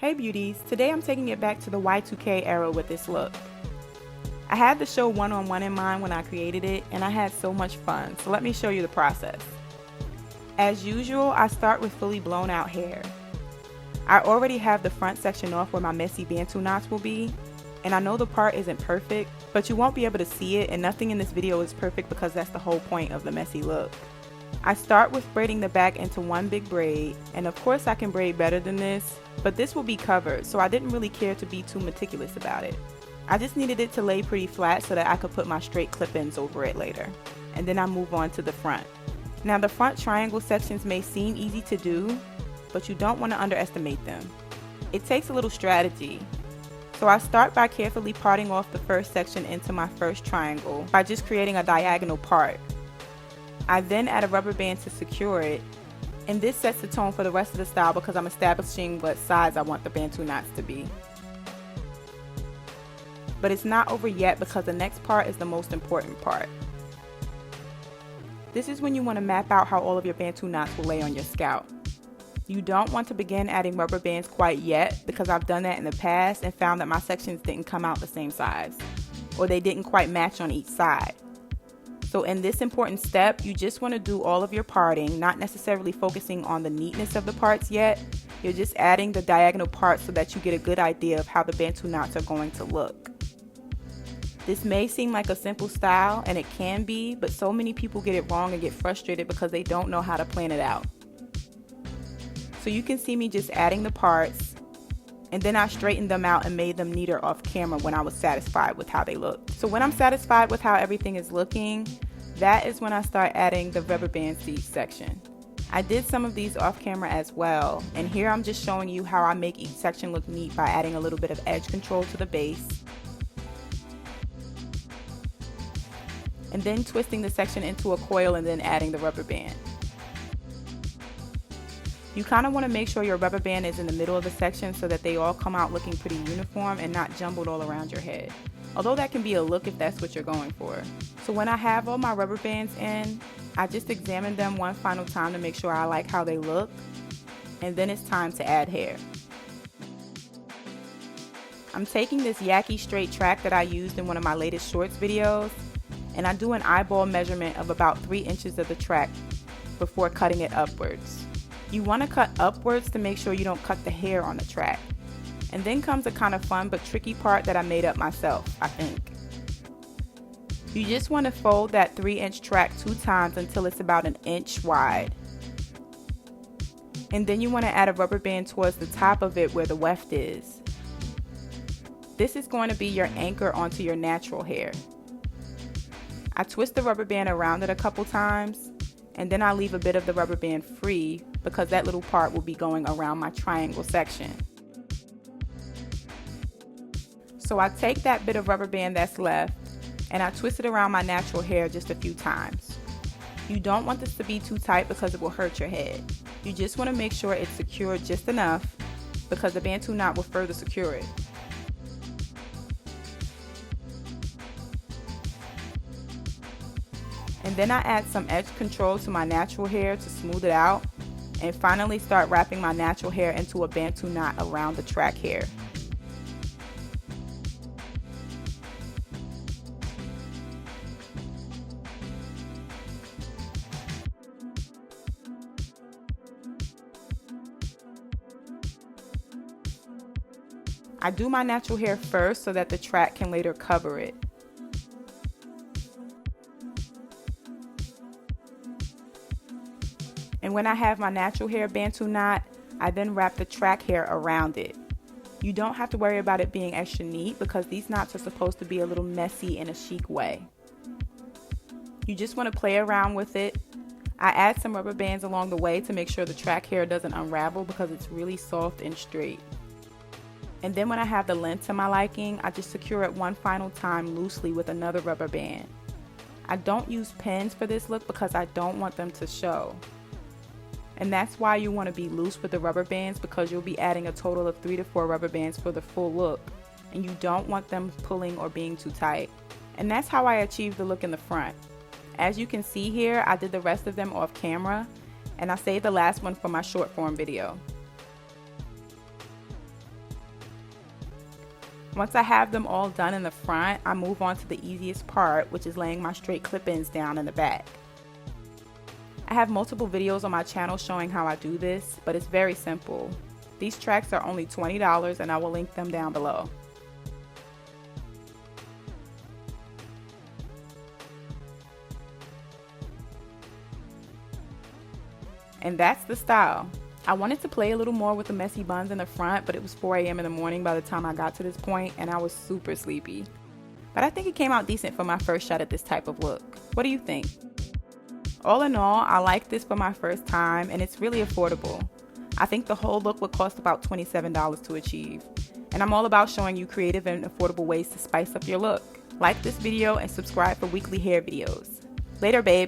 Hey beauties, today I'm taking it back to the Y2K era with this look. I had the show one-on-one in mind when I created it, and I had so much fun, so let me show you the process. As usual, I start with fully blown out hair. I already have the front section off where my messy bantu knots will be, and I know the part isn't perfect, but you won't be able to see it, and nothing in this video is perfect because that's the whole point of the messy look. I start with braiding the back into one big braid, and of course I can braid better than this, but this will be covered, so I didn't really care to be too meticulous about it. I just needed it to lay pretty flat so that I could put my straight clip-ins over it later, and then I move on to the front. Now the front triangle sections may seem easy to do, but you don't want to underestimate them. It takes a little strategy. So I start by carefully parting off the first section into my first triangle by just creating a diagonal part. I then add a rubber band to secure it, and this sets the tone for the rest of the style because I'm establishing what size I want the bantu knots to be. But it's not over yet because the next part is the most important part. This is when you want to map out how all of your bantu knots will lay on your scalp. You don't want to begin adding rubber bands quite yet because I've done that in the past and found that my sections didn't come out the same size, or they didn't quite match on each side. So in this important step, you just want to do all of your parting, not necessarily focusing on the neatness of the parts yet. You're just adding the diagonal parts so that you get a good idea of how the bantu knots are going to look. This may seem like a simple style, and it can be, but so many people get it wrong and get frustrated because they don't know how to plan it out. So you can see me just adding the parts, and then I straightened them out and made them neater off camera when I was satisfied with how they looked. So when I'm satisfied with how everything is looking, that is when I start adding the rubber bands to each section. I did some of these off camera as well, and here I'm just showing you how I make each section look neat by adding a little bit of edge control to the base, and then twisting the section into a coil and then adding the rubber band. You kind of want to make sure your rubber band is in the middle of the section so that they all come out looking pretty uniform and not jumbled all around your head. Although that can be a look if that's what you're going for. So when I have all my rubber bands in, I just examine them one final time to make sure I like how they look, and then it's time to add hair. I'm taking this Yaki straight track that I used in one of my latest shorts videos, and I do an eyeball measurement of about 3 inches of the track before cutting it upwards. You want to cut upwards to make sure you don't cut the hair on the track. And then comes a kind of fun but tricky part that I made up myself, I think. You just want to fold that 3-inch track 2 times until it's about 1 inch wide. And then you want to add a rubber band towards the top of it where the weft is. This is going to be your anchor onto your natural hair. I twist the rubber band around it a couple times, and then I leave a bit of the rubber band free because that little part will be going around my triangle section. So I take that bit of rubber band that's left and I twist it around my natural hair just a few times. You don't want this to be too tight because it will hurt your head. You just want to make sure it's secured just enough because the bantu knot will further secure it. And then I add some edge control to my natural hair to smooth it out, and finally start wrapping my natural hair into a bantu knot around the track hair. I do my natural hair first so that the track can later cover it. And when I have my natural hair bantu knot, I then wrap the track hair around it. You don't have to worry about it being extra neat because these knots are supposed to be a little messy in a chic way. You just want to play around with it. I add some rubber bands along the way to make sure the track hair doesn't unravel because it's really soft and straight. And then when I have the length to my liking, I just secure it one final time loosely with another rubber band. I don't use pins for this look because I don't want them to show. And that's why you want to be loose with the rubber bands because you'll be adding a total of 3 to 4 rubber bands for the full look. And you don't want them pulling or being too tight. And that's how I achieved the look in the front. As you can see here, I did the rest of them off camera, and I saved the last one for my short form video. Once I have them all done in the front, I move on to the easiest part, which is laying my straight clip-ins down in the back. I have multiple videos on my channel showing how I do this, but it's very simple. These tracks are only $20 and I will link them down below. And that's the style. I wanted to play a little more with the messy buns in the front, but it was 4 a.m. in the morning by the time I got to this point and I was super sleepy. But I think it came out decent for my first shot at this type of look. What do you think? All in all, I like this for my first time and it's really affordable. I think the whole look would cost about $27 to achieve. And I'm all about showing you creative and affordable ways to spice up your look. Like this video and subscribe for weekly hair videos. Later, babes.